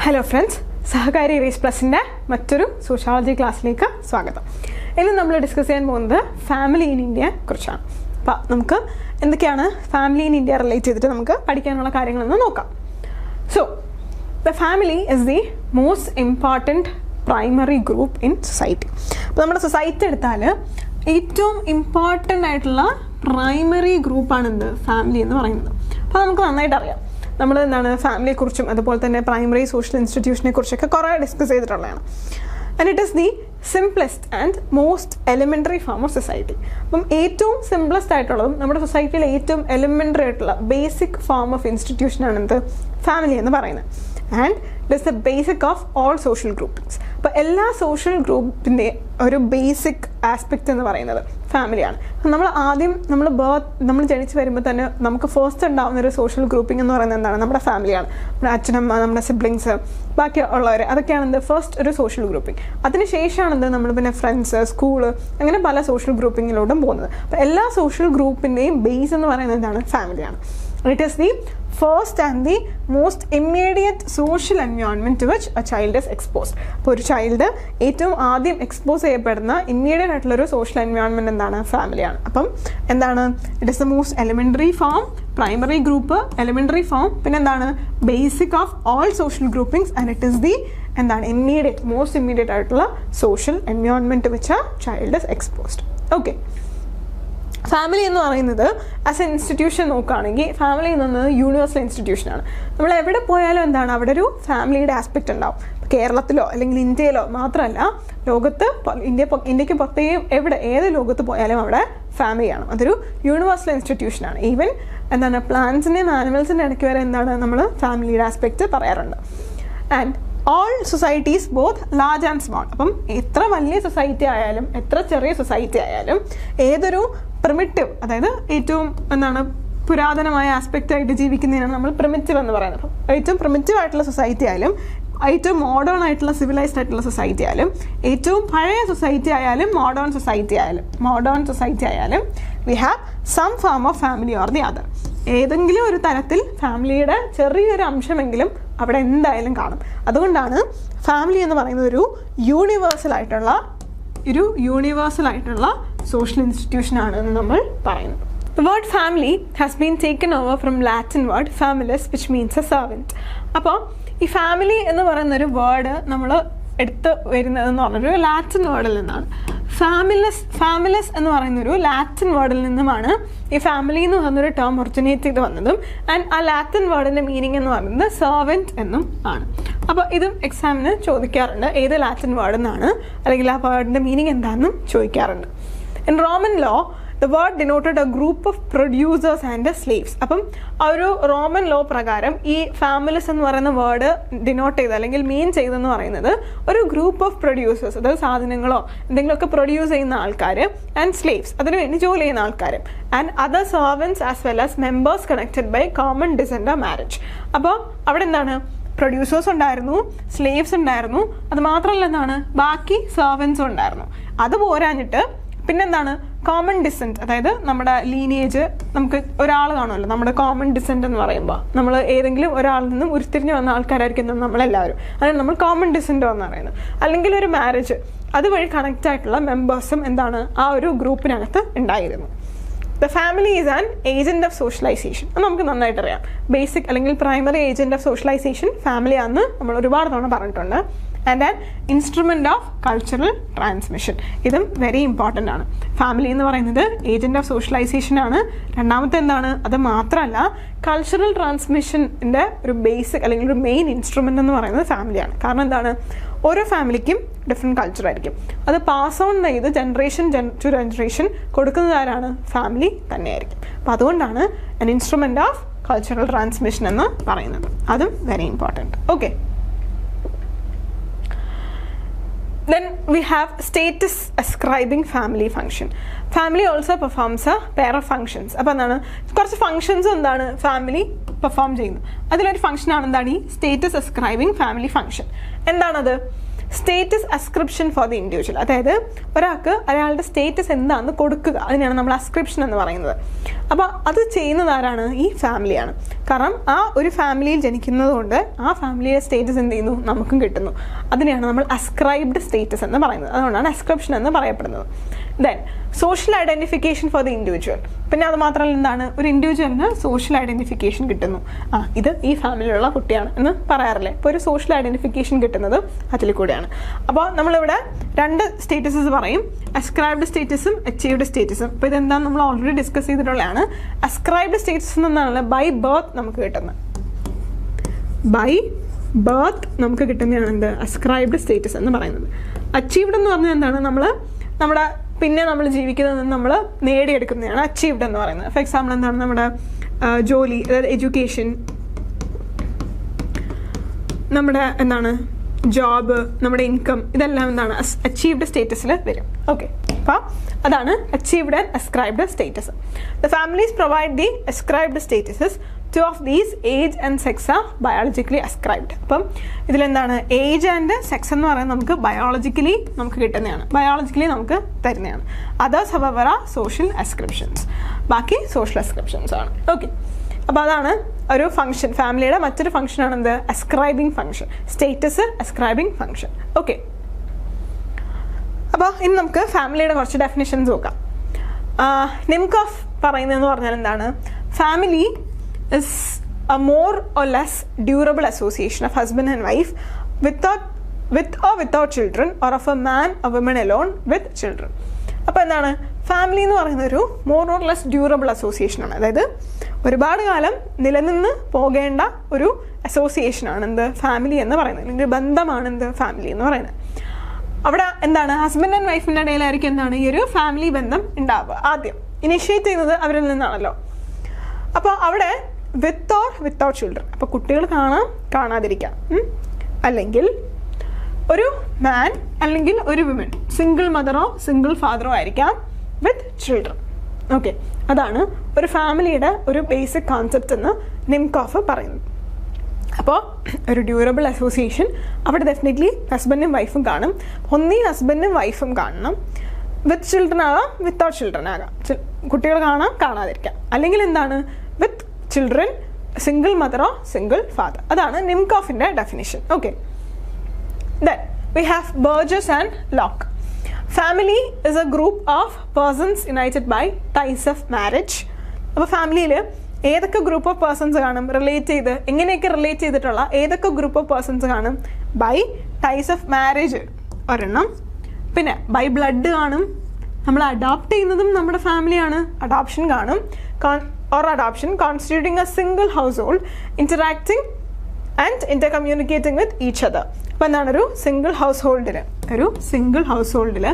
Hello friends, സഹകാരി raise പ്ലസിൻ്റെ മറ്റൊരു sociology ക്ലാസ്സിലേക്ക് സ്വാഗതം. ഇന്ന് നമ്മൾ ഡിസ്കസ് ചെയ്യാൻ പോകുന്നത് ഫാമിലി ഇൻ ഇന്ത്യയെ കുറിച്ചാണ്. അപ്പോൾ നമുക്ക് എന്തൊക്കെയാണ് ഫാമിലി ഇൻ ഇന്ത്യ റിലേറ്റ് ചെയ്തിട്ട് നമുക്ക് പഠിക്കാനുള്ള കാര്യങ്ങളെന്ന് നോക്കാം. So the family is the most important primary group in society. അപ്പോൾ നമ്മുടെ സൊസൈറ്റി എടുത്താൽ ഏറ്റവും ഇമ്പോർട്ടൻ്റ് ആയിട്ടുള്ള പ്രൈമറി ഗ്രൂപ്പാണ് എന്ത് ഫാമിലി എന്ന് പറയുന്നത്. അപ്പോൾ നമുക്ക് നന്നായിട്ട് അറിയാം, നമ്മൾ എന്താണ് ഫാമിലിയെക്കുറിച്ചും അതുപോലെ തന്നെ പ്രൈമറി സോഷ്യൽ ഇൻസ്റ്റിറ്റ്യൂഷനെ കുറിച്ചൊക്കെ കുറേ ഡിസ്കസ് ചെയ്തിട്ടുള്ളതാണ്. And it is the simplest and most elementary form of society. അപ്പം ഏറ്റവും സിംപ്ലസ്റ്റ് ആയിട്ടുള്ളതും നമ്മുടെ സൊസൈറ്റിയിലെ ഏറ്റവും എലിമെൻ്ററി ആയിട്ടുള്ള ബേസിക് ഫോം ഓഫ് ഇൻസ്റ്റിറ്റ്യൂഷനാണ് എന്ത് ഫാമിലി എന്ന് പറയുന്നത്. And it is the basic of all social groupings. അപ്പോൾ എല്ലാ സോഷ്യൽ ഗ്രൂപ്പിൻ്റെ ഒരു ബേസിക് ആസ്പെക്റ്റ് എന്ന് പറയുന്നത് ഫാമിലിയാണ്. നമ്മൾ ജനിച്ച് വരുമ്പോൾ തന്നെ നമുക്ക് ഫസ്റ്റ് ഉണ്ടാകുന്ന ഒരു സോഷ്യൽ ഗ്രൂപ്പിംഗ് എന്ന് പറയുന്നത് എന്താണ്? നമ്മുടെ ഫാമിലിയാണ്. നമ്മുടെ അച്ഛനമ്മ, നമ്മുടെ സിബ്ലിങ്സ്, ബാക്കി ഉള്ളവർ, അതൊക്കെയാണ് എന്ത് ഫസ്റ്റ് ഒരു സോഷ്യൽ ഗ്രൂപ്പിംഗ്. അതിനുശേഷമാണെന്ത് നമ്മൾ പിന്നെ ഫ്രണ്ട്സ്, സ്കൂള്, അങ്ങനെ പല സോഷ്യൽ ഗ്രൂപ്പിങ്ങിലോട്ടും പോകുന്നത്. അപ്പോൾ എല്ലാ സോഷ്യൽ ഗ്രൂപ്പിൻ്റെയും ബേസ് എന്ന് പറയുന്നത് എന്താണ്? ഫാമിലിയാണ്. It is the first and the most immediate social environment to which a child is exposed. അപ്പോൾ ഒരു ചൈൽഡ് ഏറ്റവും ആദ്യം എക്സ്പോസ് ചെയ്യപ്പെടുന്ന ഇമ്മീഡിയറ്റ് ആയിട്ടുള്ളൊരു സോഷ്യൽ എൻവയോൺമെൻറ്റ് എന്താണ്? ഫാമിലിയാണ്. അപ്പം എന്താണ്? It is the most elementary form, primary group, elementary form, പിന്നെ എന്താണ്? Basic of all social groupings. And it is the എന്താണ്? മോസ്റ്റ് ഇമ്മീഡിയറ്റ് ആയിട്ടുള്ള social environment to which a child is exposed. Okay, family എന്ന് പറയുന്നത് as a institution നോക്കുകയാണെങ്കിൽ family എന്ന് പറയുന്നത് universal ഇൻസ്റ്റിറ്റ്യൂഷനാണ്. നമ്മൾ എവിടെ പോയാലും എന്താണ്? അവിടെ ഒരു ഫാമിലിയുടെ ആസ്പെക്റ്റ് ഉണ്ടാവും. കേരളത്തിലോ അല്ലെങ്കിൽ ഇന്ത്യയിലോ മാത്രമല്ല, ലോകത്ത് ഇന്ത്യക്ക് പുറത്തേക്കും ഏത് ലോകത്ത് പോയാലും അവിടെ ഫാമിലിയാണ്. അതൊരു യൂണിവേഴ്സൽ ഇൻസ്റ്റിറ്റ്യൂഷനാണ്. ഈവൻ എന്താണ് പ്ലാന്റ്സിൻ്റെയും ആനിമൽസിൻ്റെ ഇടയ്ക്ക് വരെ എന്താണ് നമ്മൾ ഫാമിലിയുടെ ആസ്പെക്റ്റ് പറയാറുണ്ട്. And all societies both large and small. അപ്പം എത്ര വലിയ സൊസൈറ്റി ആയാലും എത്ര ചെറിയ സൊസൈറ്റി ആയാലും ഏതൊരു പ്രിമിറ്റീവ്, അതായത് ഏറ്റവും എന്താണ് പുരാതനമായ ആസ്പെക്റ്റ് ആയിട്ട് ജീവിക്കുന്നതിനാണ് നമ്മൾ പ്രിമിറ്റീവ് എന്ന് പറയുന്നത്. അപ്പം ഏറ്റവും പ്രിമിറ്റീവ് ആയിട്ടുള്ള സൊസൈറ്റി ആയാലും ഏറ്റവും മോഡേൺ ആയിട്ടുള്ള സിവിലൈസ്ഡ് ആയിട്ടുള്ള സൊസൈറ്റി ആയാലും ഏറ്റവും പഴയ സൊസൈറ്റി ആയാലും മോഡേൺ സൊസൈറ്റി ആയാലും we have some form of family or the other. ഏതെങ്കിലും ഒരു തരത്തിൽ ഫാമിലിയുടെ ചെറിയൊരു അംശമെങ്കിലും അവിടെ എന്തായാലും കാണും. അതുകൊണ്ടാണ് ഫാമിലി എന്ന് പറയുന്നത് ഒരു യൂണിവേഴ്സൽ ആയിട്ടുള്ള സോഷ്യൽ ഇൻസ്റ്റിറ്റ്യൂഷൻ ആണെന്ന് നമ്മൾ പറയുന്നത്. The word family has been taken over from Latin word familis, which means a servant. അപ്പോൾ ഈ ഫാമിലി എന്ന് പറയുന്ന ഒരു വേർഡ് നമ്മൾ എടുത്ത് വരുന്നതെന്ന് പറഞ്ഞൊരു ലാറ്റിൻ വേർഡിൽ നിന്നാണ്. ഫാമിലസ് എന്ന് പറയുന്നൊരു ലാറ്റിൻ വേർഡിൽ നിന്നുമാണ് ഈ ഫാമിലി എന്ന് പറയുന്നൊരു ടേം ഒറിജിനേറ്റ് ചെയ്ത് വന്നതും. ആൻഡ് ആ ലാറ്റിൻ വേർഡിൻ്റെ മീനിങ് എന്ന് പറയുന്നത് സെർവൻറ്റ് എന്നും ആണ്. അപ്പോൾ ഇതും എക്സാമിന് ചോദിക്കാറുണ്ട്, ഏത് ലാറ്റിൻ വേർഡ് എന്നാണ് അല്ലെങ്കിൽ ആ വേർഡിൻ്റെ മീനിങ് എന്താണെന്നും ചോദിക്കാറുണ്ട്. In Roman law, the word denoted a group of producers and slaves. അപ്പം ആ ഒരു റോമൻ ലോ പ്രകാരം ഈ ഫാമിലിസ് എന്ന് പറയുന്ന വേർഡ് ഡിനോട്ട് ചെയ്ത് അല്ലെങ്കിൽ മീൻ ചെയ്തെന്ന് പറയുന്നത് ഒരു ഗ്രൂപ്പ് ഓഫ് പ്രൊഡ്യൂസേഴ്സ്, അതായത് സാധനങ്ങളോ എന്തെങ്കിലുമൊക്കെ പ്രൊഡ്യൂസ് ചെയ്യുന്ന ആൾക്കാർ, ആൻഡ് സ്ലേവ്സ്, അതിനു വേണ്ടി ജോലി ചെയ്യുന്ന ആൾക്കാർ, and other servants as well as members connected by common descent or marriage. അപ്പോൾ അവിടെ എന്താണ്? പ്രൊഡ്യൂസേഴ്സ് ഉണ്ടായിരുന്നു, സ്ലേവ്സ് ഉണ്ടായിരുന്നു, അത് മാത്രമല്ല എന്താണ് ബാക്കി സെർവൻസും ഉണ്ടായിരുന്നു. അത് പോരാഞ്ഞിട്ട് പിന്നെന്താണ്? കോമൺ ഡിസെൻറ്റ്, അതായത് നമ്മുടെ ലീനിയേജ്, നമുക്ക് ഒരാൾ കാണുമല്ലോ, നമ്മുടെ കോമൺ ഡിസെൻറ്റ് എന്ന് പറയുമ്പോൾ നമ്മൾ ഏതെങ്കിലും ഒരാളിൽ നിന്നും ഉരുത്തിരിഞ്ഞ് വന്ന ആൾക്കാരായിരിക്കും നമ്മളെല്ലാവരും, അതാണ് നമ്മൾ കോമൺ ഡിസെൻറ്റ് എന്ന് പറയുന്നത്. അല്ലെങ്കിൽ ഒരു മാരേജ്, അതുവഴി കണക്റ്റ് ആയിട്ടുള്ള മെമ്പേഴ്സും എന്താണ് ആ ഒരു ഗ്രൂപ്പിനകത്ത് ഉണ്ടായിരുന്നു. The family is an agent of socialization. അത് നമുക്ക് നന്നായിട്ട് അറിയാം. ബേസിക് അല്ലെങ്കിൽ primary agent of socialization family ആണെന്ന് നമ്മൾ ഒരുപാട് തവണ പറഞ്ഞിട്ടുണ്ട്. And an instrument of cultural transmission. ഇതും വെരി ഇമ്പോർട്ടൻ്റ് ആണ്. ഫാമിലി എന്ന് പറയുന്നത് ഏജൻറ്റ് ഓഫ് സോഷ്യലൈസേഷൻ ആണ്. രണ്ടാമത്തെ എന്താണ്? അത് മാത്രമല്ല കൾച്ചറൽ ട്രാൻസ്മിഷൻ്റെ ഒരു ബേസിക് അല്ലെങ്കിൽ ഒരു മെയിൻ ഇൻസ്ട്രുമെൻ്റ് എന്ന് പറയുന്നത് ഫാമിലിയാണ്. കാരണം എന്താണ്? ഓരോ ഫാമിലിക്കും ഡിഫറെൻറ്റ് കൾച്ചർ ആയിരിക്കും. അത് പാസ് ഓൺ ചെയ്ത് ജനറേഷൻ ടു ജനറേഷൻ കൊടുക്കുന്നത് ആരാണ്? ഫാമിലി തന്നെയായിരിക്കും. അപ്പോൾ അതുകൊണ്ടാണ് an instrument of cultural transmission എന്ന് പറയുന്നത്. അതും very important. Okay, then we have status ascribing family function. Family also performs a pair of functions. അപ്പോൾ എന്താണ്? കുറച്ച് ഫങ്ഷൻസ് എന്താണ് ഫാമിലി പെർഫോം ചെയ്യുന്നത്. അതിലൊരു ഫംഗ്ഷനാണ് എന്താണ്? ഈ സ്റ്റേറ്റസ് അസ്ക്രൈബിങ് ഫാമിലി ഫംഗ്ഷൻ. എന്താണത്? Status ascription for the individual. അതായത് ഒരാൾക്ക് അയാളുടെ സ്റ്റേറ്റസ് എന്താണെന്ന് കൊടുക്കുക, അതിനാണ് നമ്മൾ അസ്ക്രിപ്ഷൻ എന്ന് പറയുന്നത്. അപ്പോൾ അത് ചെയ്യുന്നത് ആരാണ്? ഈ ഫാമിലിയാണ്. കാരണം ആ ഒരു ഫാമിലിയിൽ ജനിക്കുന്നത് കൊണ്ട് ആ ഫാമിലിയുടെ സ്റ്റേറ്റസ് എന്ത് ചെയ്യുന്നു? നമുക്കും കിട്ടുന്നു. അതിനെയാണ് നമ്മൾ അസ്ക്രൈബ്ഡ് സ്റ്റേറ്റസ് എന്ന് പറയുന്നത്. അതുകൊണ്ടാണ് അസ്ക്രിപ്ഷൻ എന്ന് പറയപ്പെടുന്നത്. Then social identification four the individual. പിന്നെ അത് മാത്രമല്ല എന്താണ്? ഒരു ഇൻഡിവിജ്വലിന് സോഷ്യൽ ഐഡൻറ്റിഫിക്കേഷൻ കിട്ടുന്നു. ഇത് ഈ ഫാമിലിയിലുള്ള കുട്ടിയാണ് എന്ന് പറയാറില്ലേ? അപ്പോൾ ഒരു സോഷ്യൽ ഐഡൻറ്റിഫിക്കേഷൻ കിട്ടുന്നത് അതിൽ കൂടെയാണ്. അപ്പോൾ നമ്മളിവിടെ 2 സ്റ്റേറ്റസസ് പറയും, അസ്ക്രൈബ്ഡ് സ്റ്റേറ്റസും അച്ചീവ്ഡ് സ്റ്റേറ്റസും. അപ്പോൾ ഇതെന്താണെന്ന് നമ്മൾ ഓൾറെഡി ഡിസ്കസ് ചെയ്തിട്ടുള്ളതാണ്. അസ്ക്രൈബ്ഡ് സ്റ്റേറ്റസ് എന്നാണ് ബൈ ബർത്ത് നമുക്ക് കിട്ടുന്നത്. ബൈ ബർത്ത് നമുക്ക് കിട്ടുന്നതാണ് എന്ത്? അസ്ക്രൈബ്ഡ് സ്റ്റേറ്റസ് എന്ന് പറയുന്നത്. അച്ചീവ്ഡ് എന്ന് പറഞ്ഞാൽ എന്താണ്? നമ്മൾ ജീവിക്കുന്നത് നമ്മൾ നേടിയെടുക്കുന്നതാണ് അച്ചീവ്ഡ് എന്ന് പറയുന്നത്. ഫോർ എക്സാമ്പിൾ എന്താണ്? നമ്മുടെ ജോലി, അതായത് എഡ്യൂക്കേഷൻ, നമ്മുടെ എന്താണ് ജോബ്, നമ്മുടെ ഇൻകം, ഇതെല്ലാം എന്താണ്? അച്ചീവ്ഡ് സ്റ്റേറ്റസിൽ വരും. ഓക്കെ, അപ്പോൾ അതാണ് achieved and ascribed status. The families provide the ascribed statuses. 2 of these, age and sex, are biologically ascribed. അപ്പം ഇതിലെന്താണ്? ഏജ് ആൻഡ് സെക്സ് എന്ന് പറയുന്നത് നമുക്ക് ബയോളജിക്കലി നമുക്ക് കിട്ടുന്നതാണ്, ബയോളജിക്കലി നമുക്ക് തരുന്നതാണ്. Others however are social ascriptions. ബാക്കി സോഷ്യൽ അസ്ക്രിപ്ഷൻസ് ആണ്. ഓക്കെ, അപ്പോൾ അതാണ് ഒരു ഫംഗ്ഷൻ. ഫാമിലിയുടെ മറ്റൊരു ഫംഗ്ഷനാണ് എന്ത്? Ascribing function. Status ascribing function. Okay, അപ്പോൾ ഇനി നമുക്ക് ഫാമിലിയുടെ കുറച്ച് ഡെഫിനിഷൻസ് നോക്കാം. നിംകോഫ് പറയുന്നതെന്ന് പറഞ്ഞാൽ എന്താണ്? Family is a more or less durable association of husband and wife with or without children, or of a man or woman alone with children. അപ്പോൾ എന്താണ്? ഫാമിലി എന്ന് പറയുന്ന ഒരു മോർ ഓർ ലെസ് ഡ്യൂറബിൾ അസോസിയേഷനാണ്. അതായത് ഒരുപാട് കാലം നിലനിന്ന് പോകേണ്ട ഒരു അസോസിയേഷനാണ് എന്ത്? ഫാമിലി എന്ന് പറയുന്നത്, അല്ലെങ്കിൽ ബന്ധമാണ് എന്ത്? ഫാമിലി എന്ന് പറയുന്നത്. അവിടെ എന്താണ്? ഹസ്ബൻഡ് ആൻഡ് വൈഫിൻ്റെ ഇടയിലായിരിക്കും എന്താണ് ഈ ഒരു ഫാമിലി ബന്ധം ഉണ്ടാവുക. ആദ്യം ഇനിഷ്യേറ്റ് ചെയ്യുന്നത് അവരിൽ നിന്നാണല്ലോ. അപ്പോൾ അവിടെ വിത്ത് ഓർ വിത്തൗട്ട് ചിൽഡ്രൻ. അപ്പോൾ കുട്ടികൾ കാണാതിരിക്കാം, അല്ലെങ്കിൽ ഒരു മാൻ അല്ലെങ്കിൽ ഒരു വിമൻ, സിംഗിൾ മദറോ സിംഗിൾ ഫാദറോ ആയിരിക്കാം വിത്ത് ചിൽഡ്രൻ. ഓക്കെ, അതാണ് ഒരു ഫാമിലിയുടെ ഒരു ബേസിക് കോൺസെപ്റ്റ് എന്ന് നിംകോഫ് പറയുന്നത്. അപ്പോൾ ഒരു ഡ്യൂറബിൾ അസോസിയേഷൻ അവിടെ ഡെഫിനറ്റ്ലി ഹസ്ബൻഡും വൈഫും കാണും. ഒന്നീ ഹസ്ബൻഡും വൈഫും കാണണം. വിത്ത് ചിൽഡ്രൻ ആകാം, വിത്തൗട്ട് ചിൽഡ്രൻ ആകാം. കുട്ടികൾ കാണാതിരിക്കാം. അല്ലെങ്കിൽ എന്താണ്? വിത്ത് ചിൽഡ്രൻ, സിംഗിൾ മദറോ സിംഗിൾ ഫാദർ. അതാണ് നിംകോഫിൻ്റെ definition. Okay, then we have Burgess and Locke. Family is a group of persons united by ties of marriage. അപ്പോൾ ഫാമിലിയിൽ ഏതൊക്കെ ഗ്രൂപ്പ് ഓഫ് പേഴ്സൺസ് കാണും? എങ്ങനെയൊക്കെ റിലേറ്റ് ചെയ്തിട്ടുള്ള ഏതൊക്കെ ഗ്രൂപ്പ് ഓഫ് പേഴ്സൺസ് കാണും? ബൈ ടൈസ് ഓഫ് മാരേജ് ഒരെണ്ണം, പിന്നെ ബൈ ബ്ലഡ് കാണും, നമ്മൾ അഡോപ്റ്റ് ചെയ്യുന്നതും നമ്മുടെ ഫാമിലിയാണ്, അഡോപ്ഷൻ കാണും, or adoption, constituting a single household, interacting and intercommunicating with each other. അപ്പോൾ എന്താണ്? ഒരു സിംഗിൾ ഹൗസ് ഹോൾഡിൽ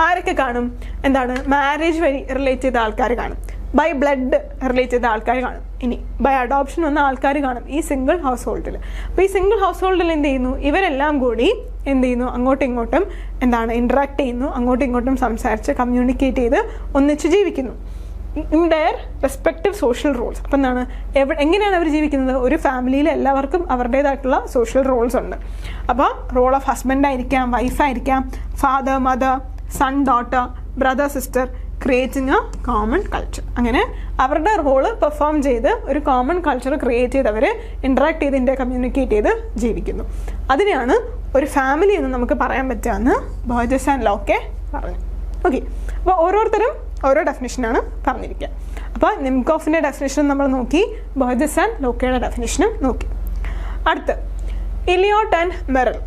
ആരൊക്കെ കാണും? എന്താണ്? മാരേജ് വഴി റിലേറ്റ് ചെയ്ത ആൾക്കാർ കാണും, ബൈ ബ്ലഡ് റിലേറ്റ് ചെയ്ത ആൾക്കാർ കാണും, ഇനി ബൈ അഡോപ്ഷൻ വന്ന ആൾക്കാർ കാണും ഈ സിംഗിൾ ഹൗസ് ഹോൾഡിൽ. അപ്പോൾ ഈ സിംഗിൾ ഹൗസ് ഹോൾഡിൽ എന്ത് ചെയ്യുന്നു? ഇവരെല്ലാം കൂടി എന്ത് ചെയ്യുന്നു? അങ്ങോട്ടും ഇങ്ങോട്ടും എന്താണ്? ഇൻട്രാക്ട് ചെയ്യുന്നു, അങ്ങോട്ടും ഇങ്ങോട്ടും സംസാരിച്ച് കമ്മ്യൂണിക്കേറ്റ് ചെയ്ത് ഒന്നിച്ച് ജീവിക്കുന്നു. In their respective social roles. അപ്പം എന്താണ്? എങ്ങനെയാണ് അവർ ജീവിക്കുന്നത്? ഒരു ഫാമിലിയിൽ എല്ലാവർക്കും അവരുടേതായിട്ടുള്ള സോഷ്യൽ റോൾസ് ഉണ്ട്. അപ്പോൾ റോൾ ഓഫ് ഹസ്ബൻഡ് ആയിരിക്കാം, വൈഫായിരിക്കാം, father, mother, son, daughter, brother, sister, creating a common culture. അങ്ങനെ അവരുടെ റോള് പെർഫോം ചെയ്ത് ഒരു കോമൺ കൾച്ചർ ക്രിയേറ്റ് ചെയ്ത് അവർ ഇൻട്രാക്ട് ചെയ്ത് കമ്മ്യൂണിക്കേറ്റ് ചെയ്ത് ജീവിക്കുന്നു. അതിനെയാണ് ഒരു ഫാമിലി എന്ന് നമുക്ക് പറയാൻ പറ്റുകയെന്ന് ബർജസ് ആൻഡ് ലോക്കെ പറഞ്ഞു. ഓക്കെ, അപ്പോൾ ഓരോരുത്തരും ഓരോ ഡെഫിനിഷനാണ് പറഞ്ഞിരിക്കുക. അപ്പോൾ നിംകോഫിൻ്റെ ഡെഫിനിഷൻ നമ്മൾ നോക്കി, ബർജസ് ആൻഡ് ലോക്കയുടെ ഡെഫിനിഷനും നോക്കി. അടുത്ത് ഇലിയോട്ട് ആൻഡ് മെറിൽ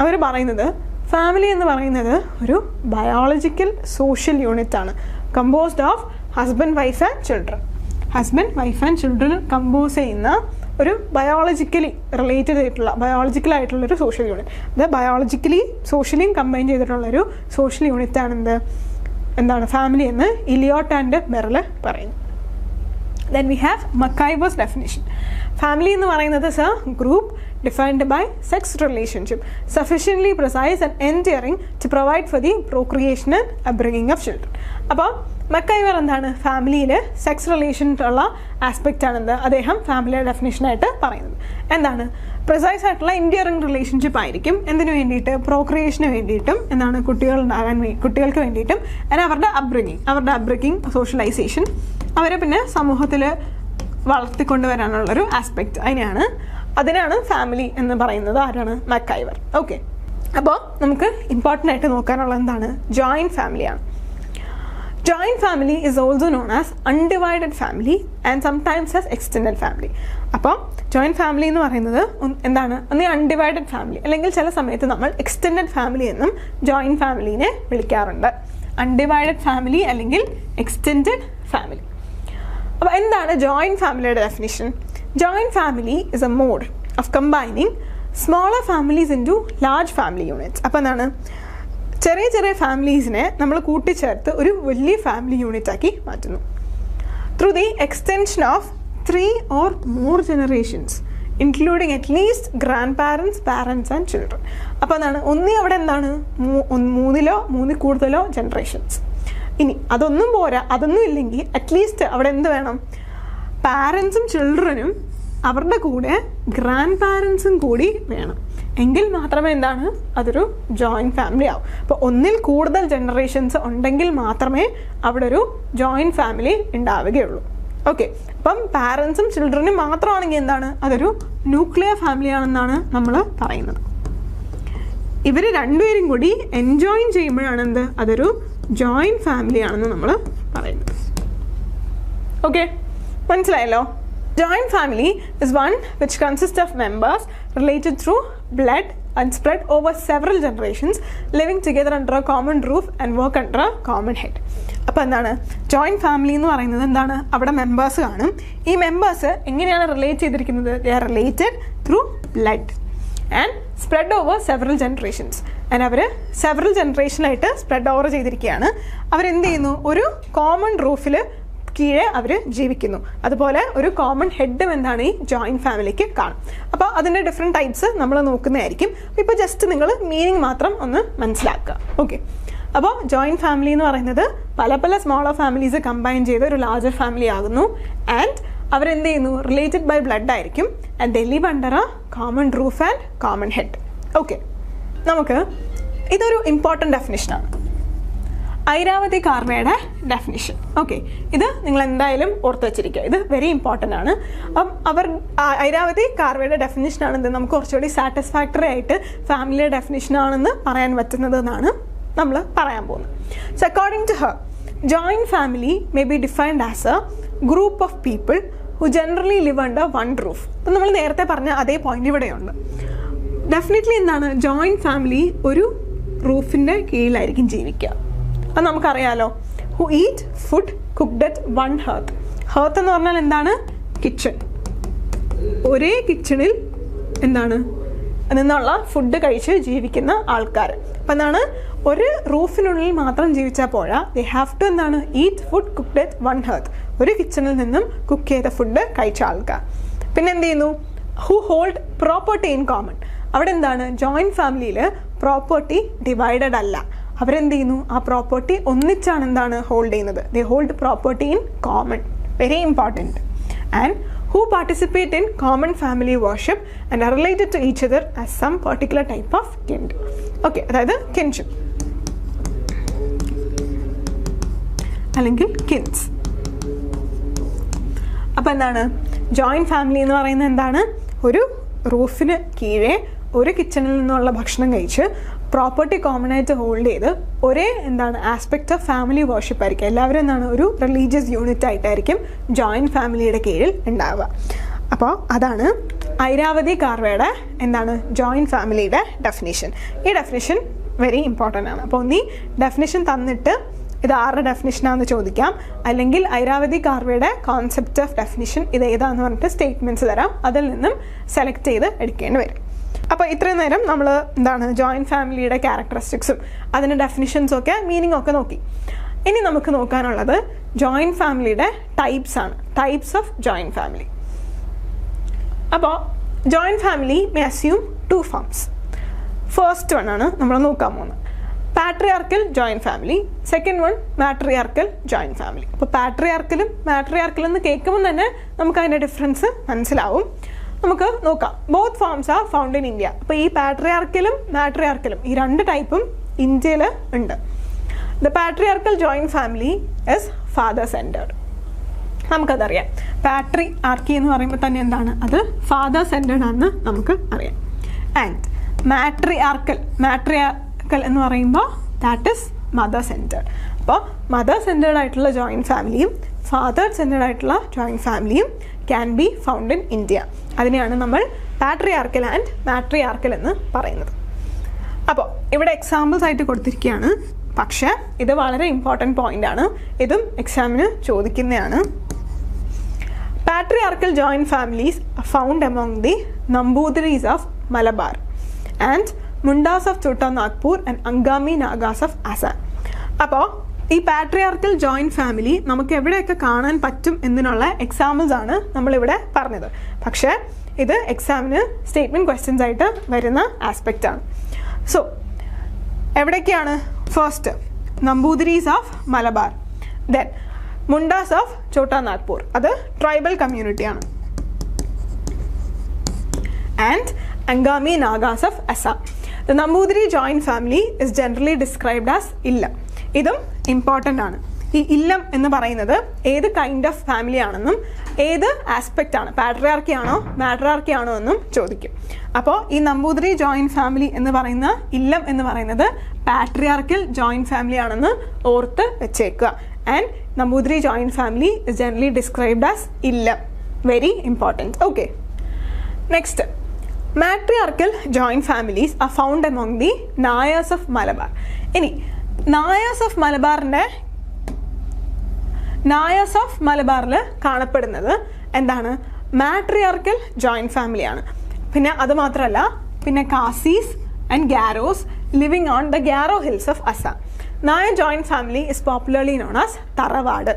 അവർ പറയുന്നത് ഫാമിലി എന്ന് പറയുന്നത് ഒരു ബയോളജിക്കൽ സോഷ്യൽ യൂണിറ്റ് ആണ്, composed of husband, wife and children. Husband, wife and children compose ചെയ്യുന്ന ഒരു ബയോളജിക്കലി റിലേറ്റഡ് ആയിട്ടുള്ള ബയോളജിക്കലായിട്ടുള്ളൊരു സോഷ്യൽ യൂണിറ്റ്. അത് ബയോളജിക്കലി സോഷ്യലിയും കമ്പൈൻ ചെയ്തിട്ടുള്ളൊരു സോഷ്യൽ യൂണിറ്റ് ആണ് എന്താണ് ഫാമിലി എന്ന് ഇലിയോട്ട് ആൻഡ് മെറിൽ പറയുന്നു. Then we have McIver's definition. Family എന്ന് പറയുന്നത് is a group defined by sex relationship sufficiently precise and enduring to provide for the procreation and upbringing of children. അപ്പോൾ മക്കൈവർ എന്താണ്? ഫാമിലിയിൽ sex relation ഉള്ള aspect ആണെന്ന് അദ്ദേഹം ഫാമിലിയുടെ ഡെഫിനേഷനായിട്ട് പറയുന്നത്. എന്താണ്? പ്രിസൈസ് ആയിട്ടുള്ള എൻഡിയറിംഗ് റിലേഷൻഷിപ്പ് ആയിരിക്കും. എന്തിനു വേണ്ടിയിട്ട്? പ്രോക്രിയേഷന് വേണ്ടിയിട്ടും എന്താണ് കുട്ടികൾക്ക് വേണ്ടിയിട്ടും അവരുടെ അപ്ബ്രിങ്ങിങ് സോഷ്യലൈസേഷൻ അവരെ പിന്നെ സമൂഹത്തിൽ വളർത്തിക്കൊണ്ടുവരാനുള്ളൊരു ആസ്പെക്റ്റ് അതിനാണ് ഫാമിലി എന്ന് പറയുന്നത്. ആരാണ്? മക്കൈവർ. ഓക്കെ, അപ്പോൾ നമുക്ക് ഇമ്പോർട്ടൻ്റ് ആയിട്ട് നോക്കാനുള്ളത് എന്താണ്? ജോയിൻറ്റ് ഫാമിലിയാണ്. Joint family is also known as undivided family and sometimes as extended family. അപ്പോൾ ജോയിൻറ്റ് ഫാമിലി എന്ന് പറയുന്നത് എന്താണ്? ഒന്ന് അൺഡിവൈഡഡ് ഫാമിലി, അല്ലെങ്കിൽ ചില സമയത്ത് നമ്മൾ എക്സ്റ്റെൻഡഡ് ഫാമിലി എന്നും ജോയിൻറ്റ് ഫാമിലിനെ വിളിക്കാറുണ്ട്. അൺഡിവൈഡഡ് ഫാമിലി അല്ലെങ്കിൽ എക്സ്റ്റെൻഡഡ് ഫാമിലി. അപ്പോൾ എന്താണ് ജോയിൻറ്റ് ഫാമിലിയുടെ definition? Joint family is a mode of combining smaller families into large family units. അപ്പോൾ എന്താണ്? ചെറിയ ഫാമിലീസിനെ നമ്മൾ കൂട്ടിച്ചേർത്ത് ഒരു വലിയ ഫാമിലി യൂണിറ്റ് ആക്കി മാറ്റുന്നു. Through the extension of 3 or more generations including at least grand parents, parents and children. അപ്പോൾ എന്താണ്? അവിടെ എന്താണ്? 3 കൂടുതലോ ജനറേഷൻസ്. ഇനി അതൊന്നും പോരാ, അതൊന്നും ഇല്ലെങ്കിൽ അറ്റ്ലീസ്റ്റ് അവിടെ എന്ത് വേണം? പാരൻസും ചിൽഡ്രനും അവരുടെ കൂടെ ഗ്രാൻഡ് പാരൻസും കൂടി വേണം. എങ്കിൽ മാത്രമേ എന്താണ്? അതൊരു ജോയിൻറ്റ് ഫാമിലി ആവും. അപ്പോൾ ഒന്നിൽ കൂടുതൽ ജനറേഷൻസ് ഉണ്ടെങ്കിൽ മാത്രമേ അവിടെ ഒരു ജോയിൻറ്റ് ഫാമിലി ഉണ്ടാവുകയുള്ളൂ. ഓക്കെ, അപ്പം പാരൻസും ചിൽഡ്രനും മാത്രമാണെങ്കിൽ എന്താണ്? അതൊരു ന്യൂക്ലിയർ ഫാമിലി ആണെന്നാണ് നമ്മൾ പറയുന്നത്. ഇവർ രണ്ടുപേരും കൂടി എൻജോയിൻ ചെയ്യുമ്പോഴാണ് എന്ത്? അതൊരു ജോയിൻറ്റ് ഫാമിലി ആണെന്ന് നമ്മൾ പറയുന്നത്. ഓക്കെ, മനസ്സിലായല്ലോ? Joint family is one which consists of members related through blood and spread over several generations, living together under a common roof and work under a common head. അപ്പോൾ എന്താണ് joint family എന്ന് പറയുന്നത്? എന്താണ്? അവിടെ members കാണും. ഈ members എങ്ങനെയാണ് relate ചെയ്തിരിക്കുന്നത്? They are related through blood and spread over several generations. അവർ സെവറൽ ജനറേഷനായിട്ട് സ്പ്രെഡ് ഓവർ ചെയ്തിരിക്കുകയാണ്. അവരെന്ത് ചെയ്യുന്നു? ഒരു കോമൺ റൂഫിൽ കീഴെ അവർ ജീവിക്കുന്നു. അതുപോലെ ഒരു കോമൺ ഹെഡും എന്താണ് ഈ ജോയിൻറ്റ് ഫാമിലിക്ക് കാണും. അപ്പോൾ അതിൻ്റെ ഡിഫറെൻറ്റ് ടൈപ്സ് നമ്മൾ നോക്കുന്നതായിരിക്കും. ഇപ്പോൾ ജസ്റ്റ് നിങ്ങൾ മീനിങ് മാത്രം ഒന്ന് മനസ്സിലാക്കുക. ഓക്കെ, അപ്പോൾ ജോയിൻറ്റ് ഫാമിലി എന്ന് പറയുന്നത് പല സ്മോളർ ഫാമിലീസ് കമ്പൈൻ ചെയ്ത് ഒരു ലാർജർ ഫാമിലി ആകുന്നു. ആൻഡ് അവരെന്ത് ചെയ്യുന്നു? റിലേറ്റഡ് ബൈ ബ്ലഡ് ആയിരിക്കും. And they live under A common roof and common head. Okay, നമുക്ക് ഇതൊരു ഇമ്പോർട്ടൻറ്റ് ഡെഫിനിഷനാണ്, ഐരാവതി കാർവയുടെ ഡെഫിനിഷൻ. ഓക്കെ, ഇത് നിങ്ങൾ എന്തായാലും ഓർത്ത് വെച്ചിരിക്കുക, ഇത് വെരി ഇമ്പോർട്ടൻ്റ് ആണ്. അപ്പം ഐരാവതി കാർവയുടെ ഡെഫിനിഷനാണെന്ത്? നമുക്ക് കുറച്ചുകൂടി സാറ്റിസ്ഫാക്ടറി ആയിട്ട് ഫാമിലിയുടെ ഡെഫിനിഷനാണെന്ന് പറയാൻ പറ്റുന്നത് എന്നാണ് നമ്മൾ പറയാൻ പോകുന്നത്. So according to her, joint family may be defined as a group of people who generally live under one roof. അപ്പം നമ്മൾ നേരത്തെ പറഞ്ഞ അതേ പോയിന്റ് ഇവിടെയുണ്ട്. ഡെഫിനറ്റ്ലി എന്താണ്? ജോയിൻറ്റ് ഫാമിലി ഒരു റൂഫിൻ്റെ കീഴിലായിരിക്കും ജീവിക്കുക. അത് നമുക്കറിയാലോ. Who eat food cooked at one hearth. Hearth എന്ന് പറഞ്ഞാൽ എന്താണ്? കിച്ചൺ. ഒരേ കിച്ചണിൽ എന്താണ് നിന്നുള്ള ഫുഡ് കഴിച്ച് ജീവിക്കുന്ന ആൾക്കാർ. അപ്പം എന്താണ്? ഒരു റൂഫിനുള്ളിൽ മാത്രം ജീവിച്ചാൽ പോരാ, ദേ ഹാവ് ടു എന്താണ്? Eat food cooked at one hearth. ഒരു കിച്ചണിൽ നിന്നും കുക്ക് ചെയ്ത ഫുഡ് കഴിച്ച ആൾക്കാർ. പിന്നെ എന്ത് ചെയ്യുന്നു? Who hold property in common. അവിടെ എന്താണ്? ജോയിൻറ്റ് ഫാമിലിയിൽ പ്രോപ്പർട്ടി ഡിവൈഡഡ് അല്ല. അവരെന്ത് ചെയ്യുന്നു? ആ പ്രോപ്പർട്ടി ഒന്നിച്ചാണ് എന്താണ് ഹോൾഡ് ചെയ്യുന്നത്. They hold property in common. Very important. And who participate in common family worship and are related to each other as some particular type of kind. Okay, അതായത് kinship അല്ലെങ്കിൽ kins. അപ്പോൾ എന്താണ് joint family എന്ന് പറയുന്നത്? എന്താണ്? ഒരു റൂഫിന് കീഴെ ഒരു കിച്ചണിൽ നിന്നുള്ള ഭക്ഷണം കഴിച്ച് പ്രോപ്പർട്ടി കോമൺ ആയിട്ട് ഹോൾഡ് ചെയ്ത് ഒരേ എന്താണ് ആസ്പെക്റ്റ് ഓഫ് ഫാമിലി വർഷിപ്പ് ആയിരിക്കും. എല്ലാവരും എന്താണ് ഒരു റിലീജിയസ് യൂണിറ്റ് ആയിട്ടായിരിക്കും ജോയിൻറ്റ് ഫാമിലിയുടെ കീഴിൽ ഉണ്ടാവുക. അപ്പോൾ അതാണ് ഐരാവതി കാർവയുടെ എന്താണ് ജോയിൻറ്റ് ഫാമിലിയുടെ ഡെഫിനിഷൻ. ഈ ഡെഫിനിഷൻ വെരി ഇമ്പോർട്ടൻ്റ് ആണ്. അപ്പോൾ ഒന്നീ ഡെഫിനിഷൻ തന്നിട്ട് ഇത് ആരുടെ ഡെഫിനിഷനാണെന്ന് ചോദിക്കാം, അല്ലെങ്കിൽ ഐരാവതി കാർവയുടെ കോൺസെപ്റ്റ് ഓഫ് ഡെഫിനിഷൻ ഇത് ഏതാണെന്ന് പറഞ്ഞിട്ട് സ്റ്റേറ്റ്മെൻറ്റ്സ് തരാം, അതിൽ നിന്നും സെലക്ട് ചെയ്ത് എടുക്കേണ്ടി വരും. അപ്പോൾ ഇത്രയും നേരം നമ്മൾ എന്താണ് ജോയിൻറ്റ് ഫാമിലിയുടെ ക്യാരക്ടറിസ്റ്റിക്സും അതിൻ്റെ ഡെഫിനിഷൻസും ഒക്കെ മീനിങ് ഒക്കെ നോക്കി. ഇനി നമുക്ക് നോക്കാനുള്ളത് ജോയിൻറ്റ് ഫാമിലിയുടെ ടൈപ്സ് ആണ്. Types of joint family. അപ്പോൾ joint family may assume 2 forms. First one ആണ് നമ്മൾ നോക്കാൻ പോകുന്നത്, patriarchal joint family. Second one matriarchal joint family. അപ്പോൾ പാട്രിയാർക്കലും മാട്രിയാർക്കലും എന്ന് കേൾക്കുമ്പോൾ തന്നെ നമുക്ക് അതിൻ്റെ ഡിഫറൻസ് മനസ്സിലാവും. നമുക്ക് നോക്കാം. Both forms are found in India. അപ്പോൾ ഈ പാട്രിയാർക്കലും മാട്രിയാർക്കലും ഈ രണ്ട് ടൈപ്പും ഇന്ത്യയിൽ ഉണ്ട്. The patriarchal joint family is father centred. നമുക്കതറിയാം. പാട്രി ആർക്കി എന്ന് പറയുമ്പോൾ തന്നെ എന്താണ്, അത് ഫാദർ സെൻറ്റേർഡ് ആണെന്ന് നമുക്ക് അറിയാം. ആൻഡ് മാട്രിയാർക്കൽ എന്ന് പറയുമ്പോൾ ദാറ്റ് ഇസ് മദർ സെൻറ്റേർഡ്. അപ്പോൾ മദർ സെൻറ്റേർഡ് ആയിട്ടുള്ള ജോയിൻറ്റ് ഫാമിലിയും ഫാദർ സെൻറ്റേർഡ് ആയിട്ടുള്ള ജോയിൻറ്റ് ഫാമിലിയും can be found in India. അതിനെയാണ് നമ്മൾ പാട്രിയാർക്കൽ ആൻഡ് മാട്രിയാർക്കൽ എന്ന് പറയുന്നത്. അപ്പോൾ ഇവിടെ എക്സാമ്പിൾസ് ആയിട്ട് കൊടുത്തിരിക്കുകയാണ്. പക്ഷേ ഇത് വളരെ ഇമ്പോർട്ടൻറ്റ് പോയിൻ്റാണ്. ഇതും എക്സാമിന് ചോദിക്കുന്നതാണ്. Patriarchal joint families are found among the Namboodiris of Malabar and Mundas of Chota Nagpur and Angami Nagas of Assam. അപ്പോൾ ഈ പാട്രിയാർക്കൽ ജോയിൻറ്റ് ഫാമിലി നമുക്ക് എവിടെയൊക്കെ കാണാൻ പറ്റും എന്നതിനുള്ള എക്സാമ്പിൾസ് ആണ് നമ്മളിവിടെ പറഞ്ഞത്. പക്ഷേ ഇത് എക്സാമിന് സ്റ്റേറ്റ്മെൻറ്റ് ക്വസ്റ്റ്യൻസ് ആയിട്ട് വരുന്ന ആസ്പെക്റ്റാണ്. സോ എവിടേക്കാണ്? First Namboothiris of Malabar, then Mundas of Chota Nagpur, അത് ട്രൈബൽ കമ്മ്യൂണിറ്റിയാണ്, and Angami Nagas of Assam. The Namboothiri joint family is generally described as Illam. ഇതും ഇമ്പോർട്ടൻ്റ് ആണ്. ഈ ഇല്ലം എന്ന് പറയുന്നത് ഏത് കൈൻഡ് ഓഫ് ഫാമിലി ആണെന്നും ഏത് ആസ്പെക്റ്റ് ആണ്, പാട്രിയാർക്കി ആണോ മാട്രിയാർക്കി ആണോ എന്നും ചോദിക്കും. അപ്പോൾ ഈ നമ്പൂതിരി ജോയിൻറ്റ് ഫാമിലി എന്ന് പറയുന്ന ഇല്ലം എന്ന് പറയുന്നത് പാട്രിയാർക്കൽ ജോയിൻറ്റ് ഫാമിലി ആണെന്ന് ഓർത്ത് വെച്ചേക്കുക. And Nambudiri joint family is generally described as illam. Very important. Okay. Next, matriarchal joint families are found among the Nayars of Malabar. Ini Nayars of Malabaril കാണപ്പെടുന്നത് എന്താണ്? Matriarchal joint ഫാമിലിയാണ്. പിന്നെ അത് മാത്രമല്ല, പിന്നെ Khasis and Garos living on the Garo hills of Assam. Nair joint family is popularly known as Tharavad.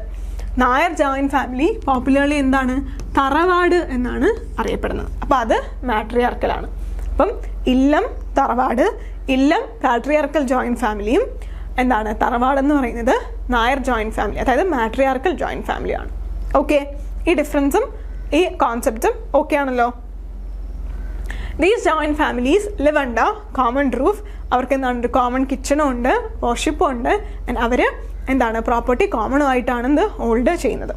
Nair joint family popularly എന്താണ്? തറവാട് എന്നാണ് അറിയപ്പെടുന്നത്. അപ്പോൾ അത് മാട്രിയാർക്കലാണ്. അപ്പം ഇല്ലം തറവാട്, ഇല്ലം പാട്രിയാർക്കൽ ജോയിൻറ്റ് ഫാമിലിയും എന്താണ് തറവാടെന്ന് പറയുന്നത് നായർ ജോയിൻറ്റ് ഫാമിലി, അതായത് മാട്രിയാർക്കൽ ജോയിൻറ്റ് ഫാമിലിയാണ്. ഓക്കെ, ഈ ഡിഫറൻസും ഈ കോൺസെപ്റ്റും ഓക്കെ ആണല്ലോ. These joint families live under common roof. അവർക്ക് എന്താണ് ഒരു കോമൺ കിച്ചണും ഉണ്ട്, വർഷിപ്പും ഉണ്ട്, ആൻഡ് അവർ എന്താണ് പ്രോപ്പർട്ടി കോമൺ ആയിട്ടാണ് ഇത് ഹോൾഡ് ചെയ്യുന്നത്.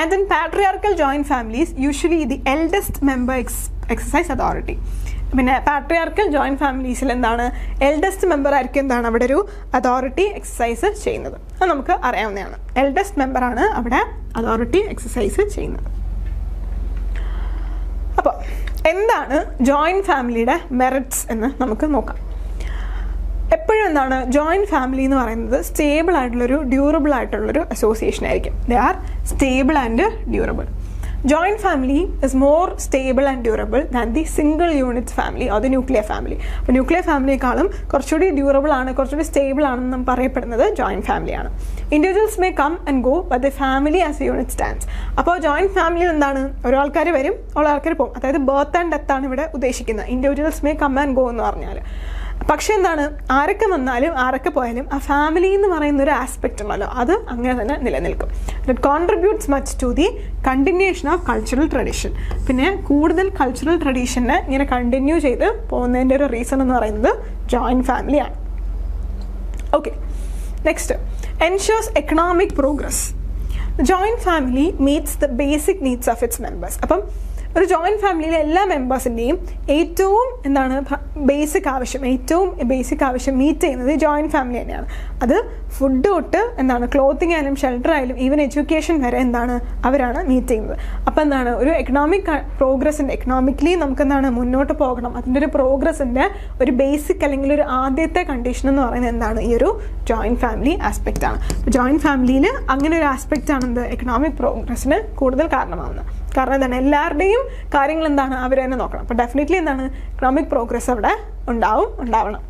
And in patriarchal joint families usually the eldest member exercise authority. പിന്നെ പാട്രിയാർക്കൽ ജോയിൻറ്റ് ഫാമിലീസിൽ എന്താണ് എൽഡസ്റ്റ് മെമ്പർ ആയിരിക്കും എന്താണ് അവിടെ ഒരു അതോറിറ്റി എക്സസൈസ് ചെയ്യുന്നത്. അത് നമുക്ക് അറിയാവുന്നതാണ്. എൽഡസ്റ്റ് മെമ്പറാണ് അവിടെ അതോറിറ്റി എക്സസൈസ് ചെയ്യുന്നത്. അപ്പോൾ എന്താണ് ജോയിൻറ്റ് ഫാമിലിയുടെ മെറിറ്റ്സ് എന്ന് നമുക്ക് നോക്കാം. എപ്പോഴും എന്താണ് ജോയിൻറ്റ് ഫാമിലി എന്ന് പറയുന്നത് സ്റ്റേബിൾ ആയിട്ടുള്ളൊരു ഡ്യൂറബിൾ ആയിട്ടുള്ളൊരു അസോസിയേഷൻ ആയിരിക്കും. They are stable and durable. Joint family is more stable and durable than the single unit family or the nuclear family. അപ്പോൾ ന്യൂക്ലിയർ ഫാമിലിയെക്കാളും കുറച്ചുകൂടി ഡ്യൂറബിൾ ആണ്, കുറച്ചുകൂടി സ്റ്റേബിൾ ആണെന്ന് പറയപ്പെടുന്നത് ജോയിൻറ്റ് ഫാമിലിയാണ്. Individuals may come and go but the family as a unit stands. അപ്പോൾ joint ഫാമിലിയിൽ എന്താണ് ഓരോ ആൾക്കാർ വരും, ഓരോ ആൾക്കാർ പോകും. അതായത് ബർത്ത് ആൻഡ് ഡെത്ത് ആണ് ഇവിടെ ഉദ്ദേശിക്കുന്നത്. Individuals may come and go എന്ന് പറഞ്ഞാൽ പക്ഷെ എന്താണ് ആരൊക്കെ വന്നാലും ആരൊക്കെ പോയാലും ആ ഫാമിലി എന്ന് പറയുന്ന ഒരു ആസ്പെക്റ്റ് ഉണ്ടല്ലോ, അത് അങ്ങനെ തന്നെ നിലനിൽക്കും. It contributes much to the continuation of cultural tradition. പിന്നെ കൂടുതൽ കൾച്ചറൽ ട്രഡീഷനെ ഇങ്ങനെ കണ്ടിന്യൂ ചെയ്ത് പോകുന്നതിൻ്റെ ഒരു റീസൺ എന്ന് പറയുന്നത് ജോയിൻറ്റ് ഫാമിലിയാണ്. Okay, next ensures economic progress. Joint family meats the basic needs of its members. അപ്പം ഒരു ജോയിൻറ്റ് ഫാമിലിയിലെ എല്ലാ മെമ്പേഴ്സിൻ്റെയും ഏറ്റവും എന്താണ് ബേസിക് ആവശ്യം മീറ്റ് ചെയ്യുന്നത് ജോയിൻറ്റ് ഫാമിലി തന്നെയാണ്. അത് ഫുഡ് തൊട്ട് എന്താണ് ക്ലോത്തിങ് ആയാലും ഷെൽട്ടർ ആയാലും ഈവൻ എഡ്യൂക്കേഷൻ വരെ എന്താണ് അവരാണ് മീറ്റ് ചെയ്യുന്നത്. അപ്പോൾ എന്താണ് ഒരു എക്കണോമിക് പ്രോഗ്രസിൻ്റെ എക്കണോമിക്കലി നമുക്ക് എന്താണ് മുന്നോട്ട് പോകണം, അതിൻ്റെ ഒരു പ്രോഗ്രസിൻ്റെ ഒരു ബേസിക് അല്ലെങ്കിൽ ഒരു ആദ്യത്തെ കണ്ടീഷൻ എന്ന് പറയുന്നത് എന്താണ് ഈ ഒരു ജോയിൻറ്റ് ഫാമിലി ആസ്പെക്റ്റ് ആണ്. ജോയിൻറ്റ് ഫാമിലിയിൽ അങ്ങനെ ഒരു ആസ്പെക്റ്റ് ആണ് എന്ത് എക്കണോമിക് പ്രോഗ്രസ്സിന് കൂടുതൽ കാരണമാവുന്നത്. കാരണം എന്താണ് എല്ലാവരുടെയും കാര്യങ്ങൾ എന്താണ് അവർ തന്നെ നോക്കണം. അപ്പോൾ ഡെഫിനറ്റ്ലി എന്താണ് എക്കണോമിക് പ്രോഗ്രസ് അവിടെ ഉണ്ടാവണം.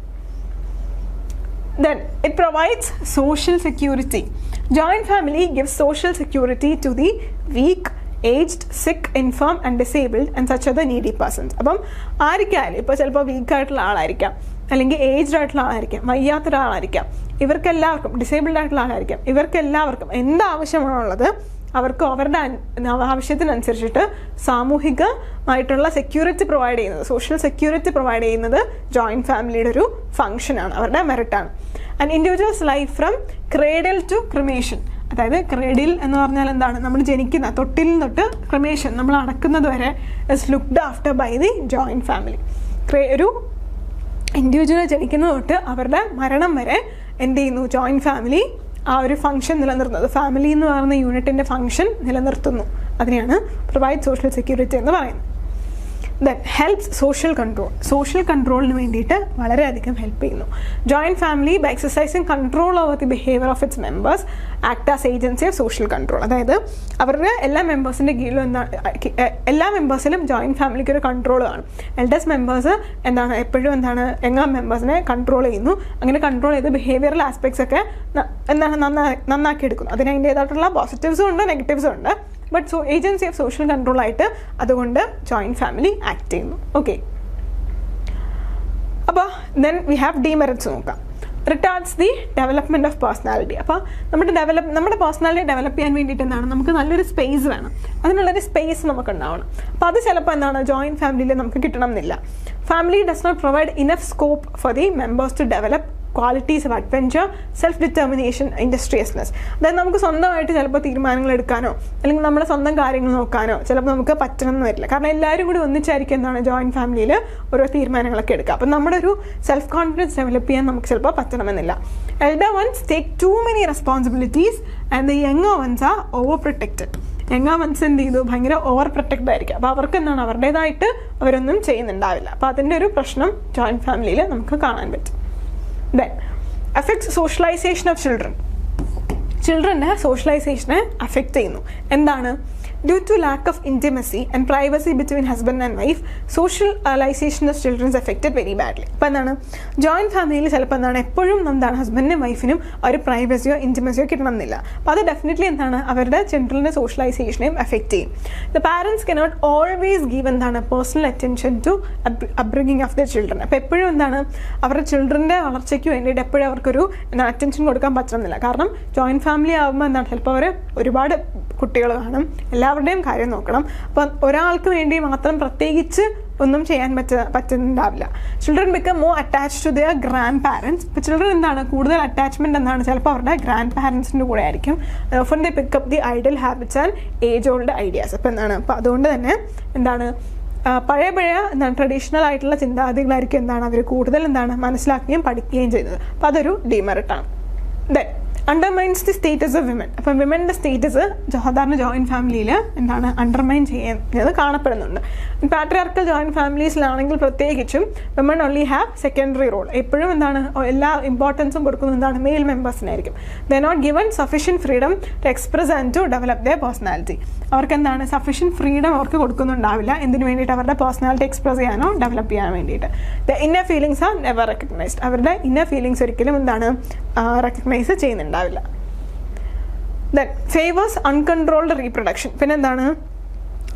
Then it provides social security. Joint family gives social security to the weak, aged, sick, infirm and disabled and such other needy persons. അപ്പം ആർക്കായാലും ഇപ്പോൾ ചിലപ്പോൾ വീക്കായിട്ടുള്ള ആളായിരിക്കാം, അല്ലെങ്കിൽ ഏജ്ഡ് ആയിട്ടുള്ള ആളായിരിക്കാം, വയ്യാത്ത ഒരാളായിരിക്കാം, ഇവർക്കെല്ലാവർക്കും ഡിസേബിൾഡ് ആയിട്ടുള്ള ആളായിരിക്കാം, ഇവർക്കെല്ലാവർക്കും എന്താവശ്യമാണുള്ളത് അവർക്ക് അവരുടെ ആവശ്യത്തിനനുസരിച്ചിട്ട് സാമൂഹികമായിട്ടുള്ള സെക്യൂരിറ്റി പ്രൊവൈഡ് ചെയ്യുന്നത്, സോഷ്യൽ സെക്യൂരിറ്റി പ്രൊവൈഡ് ചെയ്യുന്നത് ജോയിൻറ്റ് ഫാമിലിയുടെ ഒരു ഫംഗ്ഷനാണ്, അവരുടെ മെറിറ്റാണ്. And individuals life from cradle to cremation, അതായത് ക്രേഡിൽ എന്ന് പറഞ്ഞാൽ എന്താണ്, നമ്മൾ ജനിക്കുന്ന തൊട്ടിൽ തൊട്ട് ക്രിമേഷൻ നമ്മൾ അടക്കുന്നത് വരെ is looked after by the joint family. ഒരു ഇൻഡിവിജ്വൽ ജനിക്കുന്നത് തൊട്ട് അവരുടെ മരണം വരെ എന്ത് ചെയ്യുന്നു, ജോയിൻറ്റ് ഫാമിലി ആ ഒരു ഫംഗ്ഷൻ നിലനിർത്തുന്നത്, ഫാമിലി എന്ന് പറയുന്ന യൂണിറ്റിൻ്റെ ഫംഗ്ഷൻ നിലനിർത്തുന്നു. അതിനെയാണ് പ്രൊവൈഡ് സോഷ്യൽ സെക്യൂരിറ്റി എന്ന് പറയുന്നത്. Then helps social control, social കൺട്രോളിന് വേണ്ടിയിട്ട് വളരെയധികം ഹെൽപ്പ് ചെയ്യുന്നു. Joint family by exercising control over the behaviour of its members act as agency of social control. അതായത് അവരുടെ എല്ലാ മെമ്പേഴ്സിൻ്റെ കീഴിലും എല്ലാ മെമ്പേഴ്സിലും ജോയിൻറ്റ് ഫാമിലിക്ക് ഒരു കൺട്രോൾ കാണും. എൽഡസ്റ്റ് മെമ്പേഴ്സ് എപ്പോഴും യങ്ങർ മെമ്പേഴ്സിനെ കൺട്രോൾ ചെയ്യുന്നു. അങ്ങനെ കൺട്രോൾ ചെയ്ത് ബിഹേവിയറൽ ആസ്പെക്ട്സ് ഒക്കെ നന്നാക്കി എടുക്കുന്നു. അതിന് അതിൻ്റേതായിട്ടുള്ള പോസിറ്റീവ്സും ഉണ്ട് നെഗറ്റീവ്സും ഉണ്ട്. But agency of social control ആയിട്ട് അതുകൊണ്ട് ജോയിൻറ്റ് ഫാമിലി ആക്ട് ചെയ്യുന്നു. ഓക്കെ, അപ്പോൾ ദെൻ വി ഹാവ് ഡീമെറിറ്റ്സ് നോക്കാം. Retards the development of personality. അപ്പോൾ നമ്മുടെ പേഴ്സണാലിറ്റി ഡെവലപ്പ് ചെയ്യാൻ വേണ്ടിയിട്ട് നമുക്ക് നല്ലൊരു സ്പേസ് വേണം, അതിനുള്ളൊരു സ്പേസ് നമുക്ക് ഉണ്ടാവണം. അപ്പോൾ അത് ചിലപ്പോൾ ജോയിൻറ്റ് ഫാമിലിയിൽ നമുക്ക് കിട്ടണം എന്നില്ല. Family does not provide enough scope for the members to develop qualities of adventure, self determination, industriousness. അതായത് നമുക്ക് സ്വന്തമായിട്ട് ചിലപ്പോൾ തീരുമാനങ്ങൾ എടുക്കാനോ അല്ലെങ്കിൽ നമ്മുടെ സ്വന്തം കാര്യങ്ങൾ നോക്കാനോ ചിലപ്പോൾ നമുക്ക് പറ്റണമെന്ന് വരില്ല. കാരണം എല്ലാവരും കൂടി ഒന്നിച്ചായിരിക്കും ജോയിൻറ്റ് ഫാമിലിയിൽ ഓരോ തീരുമാനങ്ങളൊക്കെ എടുക്കുക. അപ്പം നമ്മുടെ ഒരു സെൽഫ് കോൺഫിഡൻസ് ഡെവലപ്പ് ചെയ്യാൻ നമുക്ക് ചിലപ്പോൾ പറ്റണമെന്നില്ല. Elder ones take too many responsibilities and the younger ones are over protected. Younger ones എന്ത് ചെയ്തു, ഭയങ്കര ഓവർ പ്രൊട്ടക്റ്റഡ് ആയിരിക്കും. അപ്പോൾ അവർക്ക് അവരുടേതായിട്ട് അവരൊന്നും ചെയ്യുന്നുണ്ടാവില്ല. അപ്പോൾ അതിൻ്റെ ഒരു പ്രശ്നം ജോയിൻറ്റ് ഫാമിലിയിൽ നമുക്ക് കാണാൻ പറ്റും. Then affects socialization of children. ചിൽഡ്രൻ്റെ സോഷ്യലൈസേഷനെ അഫക്റ്റ് ചെയ്യുന്നു. എന്താണ്? Due to lack of intimacy and privacy between husband and wife, socialization of childrens affected very badly. അപ്പോൾ ജോയിൻറ്റ് ഫാമിലിയിൽ ചിലപ്പോൾ എപ്പോഴും ഹസ്ബൻഡിനും വൈഫിനും ഒരു പ്രൈവസിയോ ഇൻറ്റിമസിയോ കിട്ടണമെന്നില്ല. അപ്പോൾ അത് ഡെഫിനറ്റ്ലി അവരുടെ ചിൽഡ്രൻ്റെ സോഷ്യലൈസേഷനെയും എഫക്റ്റ് ചെയ്യും. The parents cannot always give personal attention to upbringing of the children. അപ്പോൾ എപ്പോഴും അവരുടെ ചിൽഡ്രൻ്റെ വളർച്ചയ്ക്ക് വേണ്ടിയിട്ട് എപ്പോഴും അവർക്കൊരു അറ്റൻഷൻ കൊടുക്കാൻ പറ്റണമെന്നില്ല. കാരണം ജോയിൻറ്റ് ഫാമിലി ആകുമ്പോൾ ചിലപ്പോൾ അവർ ഒരുപാട് കുട്ടികൾ കാണും, എല്ലാവരുടെയും കാര്യം നോക്കണം. അപ്പം ഒരാൾക്ക് വേണ്ടി മാത്രം പ്രത്യേകിച്ച് ഒന്നും ചെയ്യാൻ പറ്റുന്നുണ്ടാവില്ല. Children become more attached to their grandparents. ഇപ്പോൾ ചിൽഡ്രൻ കൂടുതൽ അറ്റാച്ച്മെൻറ്റ് ചിലപ്പോൾ അവരുടെ ഗ്രാൻഡ് പാരൻസിൻ്റെ കൂടെ ആയിരിക്കും. Often they pick up the ideal habits and age old ideas. അപ്പോൾ അപ്പോൾ അതുകൊണ്ട് തന്നെ പഴയ ട്രഡീഷണൽ ആയിട്ടുള്ള ചിന്താഗതികളായിരിക്കും അവർ കൂടുതൽ മനസ്സിലാക്കുകയും പഠിക്കുകയും ചെയ്യുന്നത്. അപ്പോൾ അതൊരു ഡിമെറിറ്റാണ്. Then undermines the status of women. അപ്പം വിമൻ്റെ സ്റ്റേറ്റസ് സാധാരണ ജോയിൻറ്റ് ഫാമിലിയിൽ അണ്ടർമൈൻ ചെയ്യുന്നത് കാണപ്പെടുന്നുണ്ട്. പാട്രിയാർക്കൽ ജോയിൻറ്റ് ഫാമിലീസിലാണെങ്കിൽ പ്രത്യേകിച്ചും women only have secondary role. എപ്പോഴും എല്ലാ ഇമ്പോർട്ടൻസും കൊടുക്കുന്നത് മെയിൽ മെമ്പേഴ്സിനായിരിക്കും. The not given sufficient freedom to express and to develop the personality. അവർക്ക് സഫീഷ്യൻറ്റ് ഫ്രീഡം അവർക്ക് കൊടുക്കുന്നുണ്ടാവില്ല എന്തിനു വേണ്ടിയിട്ട്, അവരുടെ പേഴ്സണാലിറ്റി എക്സ്പ്രസ് ചെയ്യാനോ ഡെവലപ്പ് ചെയ്യാൻ വേണ്ടിയിട്ട്. The inner feelings are never recognised. അവരുടെ ഇന്നർ ഫീലിങ്സ് ഒരിക്കലും റെക്കഗ്നൈസ് ചെയ്യുന്നുണ്ടാവില്ല. Then favours uncontrolled reproduction. പിന്നെ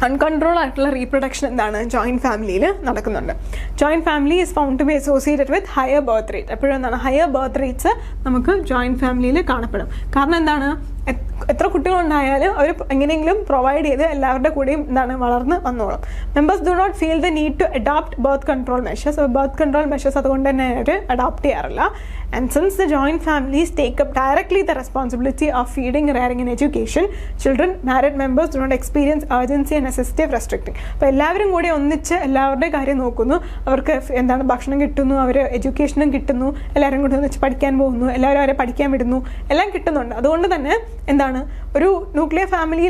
അൺകൺട്രോൾ ആയിട്ടുള്ള റീപ്രൊഡക്ഷൻ ജോയിൻറ്റ് ഫാമിലിയിൽ നടക്കുന്നുണ്ട്. Joint family is found to be associated with higher birth rate. എപ്പോഴും ഹയർ ബർത്ത് റേറ്റ്സ് നമുക്ക് ജോയിൻറ്റ് ഫാമിലിയിൽ കാണപ്പെടും. കാരണം എത്ര കുട്ടികളുണ്ടായാലും അവർ എങ്ങനെയെങ്കിലും പ്രൊവൈഡ് ചെയ്ത് എല്ലാവരുടെ കൂടെയും വളർന്ന് വന്നോളും. Members do not feel the need to adopt birth control measures. Birth control measures അതുകൊണ്ട് തന്നെ അവർ അഡോപ്റ്റ് ചെയ്യാറില്ല. And since the joint families take up directly the responsibility of feeding, rearing and education, children married members do not experience urgency and assistive restricting. അപ്പോൾ എല്ലാവരും കൂടി ഒന്നിച്ച് എല്ലാവരുടെയും കാര്യം നോക്കുന്നു. അവർക്ക് ഭക്ഷണം കിട്ടുന്നു, അവർ എഡ്യൂക്കേഷനും കിട്ടുന്നു, എല്ലാവരും കൂടി ഒന്നിച്ച് പഠിക്കാൻ പോകുന്നു, എല്ലാവരും അവരെ പഠിക്കാൻ വിടുന്നു, എല്ലാം കിട്ടുന്നുണ്ട്. അതുകൊണ്ട് തന്നെ ഒരു ന്യൂക്ലിയർ ഫാമിലി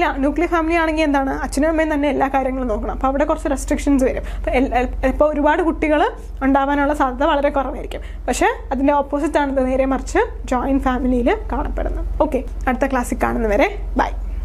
ആണെങ്കിൽ അച്ഛനും അമ്മയും തന്നെ എല്ലാ കാര്യങ്ങളും നോക്കണം. അപ്പോൾ അവിടെ കുറച്ച് റെസ്ട്രിക്ഷൻസ് വരും. ഇപ്പോൾ ഒരുപാട് കുട്ടികൾ ഉണ്ടാവാനുള്ള സാധ്യത വളരെ കുറവായിരിക്കും. പക്ഷേ അതിൻ്റെ ഓപ്പോസിറ്റ് ആണ് നേരെ മറിച്ച് ജോയിൻറ്റ് ഫാമിലിയിൽ കാണപ്പെടുന്നത്. ഓക്കെ, അടുത്ത ക്ലാസ്സിൽ കാണുന്നവരെ ബൈ.